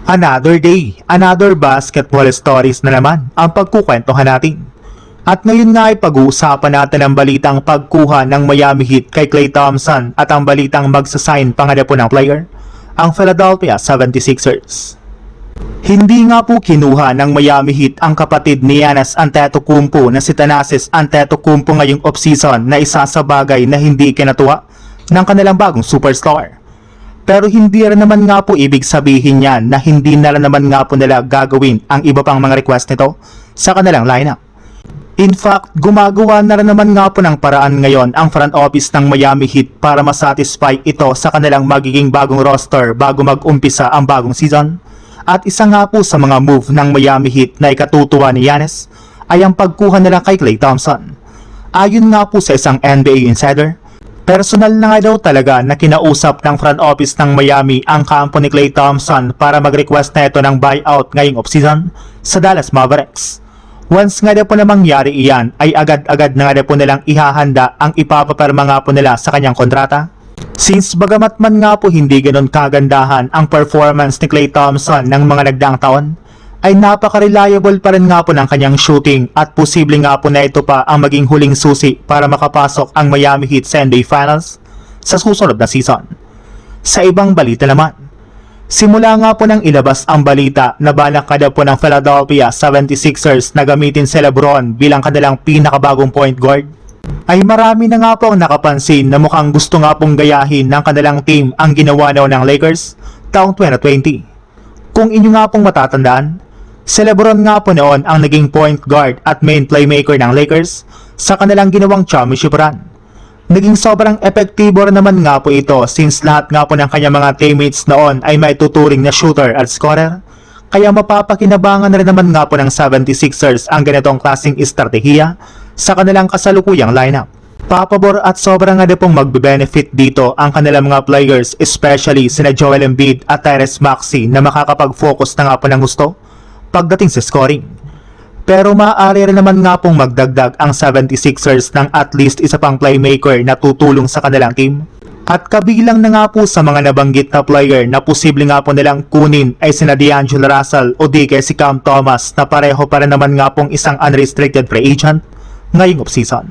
Another day, another basketball stories na naman ang pagkukwentuhan natin. At ngayon nga ay pag-uusapan natin ang balitang pagkuha ng Miami Heat kay Klay Thompson at ang balitang magsasign pa nga po ng player, ang Philadelphia 76ers. Hindi nga po kinuha ng Miami Heat ang kapatid ni Giannis Antetokounmpo na si Thanasis Antetokounmpo ngayong offseason na isa sa bagay na hindi kinatuwa ng kanilang bagong superstar. Pero hindi rin naman nga po ibig sabihin yan na hindi na naman nga po nila gagawin ang iba pang mga request nito sa kanilang lineup. In fact, gumagawa na rin naman nga po ng paraan ngayon ang front office ng Miami Heat para masatisfy ito sa kanilang magiging bagong roster bago mag-umpisa ang bagong season. At isa nga po sa mga move ng Miami Heat na ikatutuwa ni Giannis ay ang pagkuha nila kay Klay Thompson. Ayon nga po sa isang NBA insider, personal na nga daw talaga na kinausap ng front office ng Miami ang kampo ni Klay Thompson para mag-request na ito ng buyout ngayong offseason sa Dallas Mavericks. Once nga daw po na mangyari iyan ay agad-agad na nga daw po nilang ihahanda ang ipapaperma nga po nila sa kanyang kontrata. Since bagamat man nga po hindi ganon kagandahan ang performance ni Klay Thompson ng mga nagdaang taon, ay napaka-reliable pa rin nga po ng kanyang shooting at posible nga po na ito pa ang maging huling susi para makapasok ang Miami Heat sa NBA Finals sa susunod na season. Sa ibang balita naman, simula nga po nang ilabas ang balita na balak kada po ng Philadelphia 76ers na gamitin si LeBron bilang kanilang pinakabagong point guard, ay marami na nga po ang nakapansin na mukhang gusto nga pong gayahin ng kanilang team ang ginawa ng Lakers taong 2020. Kung inyo nga pong matatandaan, si LeBron nga po noon ang naging point guard at main playmaker ng Lakers sa kanilang ginawang championship run. Naging sobrang epektibo naman nga po ito since lahat nga po ng kanyang mga teammates noon ay may tuturing na shooter at scorer. Kaya mapapakinabangan na rin naman nga po ng 76ers ang ganitong klaseng estratehiya sa kanilang kasalukuyang lineup. Papabor at sobrang nga pong magbe-benefit dito ang kanilang mga players, especially sina Joel Embiid at Tyrese Maxey na makakapag-focus na nga po ng gusto pagdating sa scoring. Pero maaari rin naman nga pong magdagdag ang 76ers ng at least isa pang playmaker na tutulong sa kanilang team. At kabilang na nga po sa mga nabanggit na player na posible nga po nilang kunin ay sina D'Angelo Russell o di kaya si Cam Thomas na pareho pa rin naman nga pong isang unrestricted free agent ngayong offseason.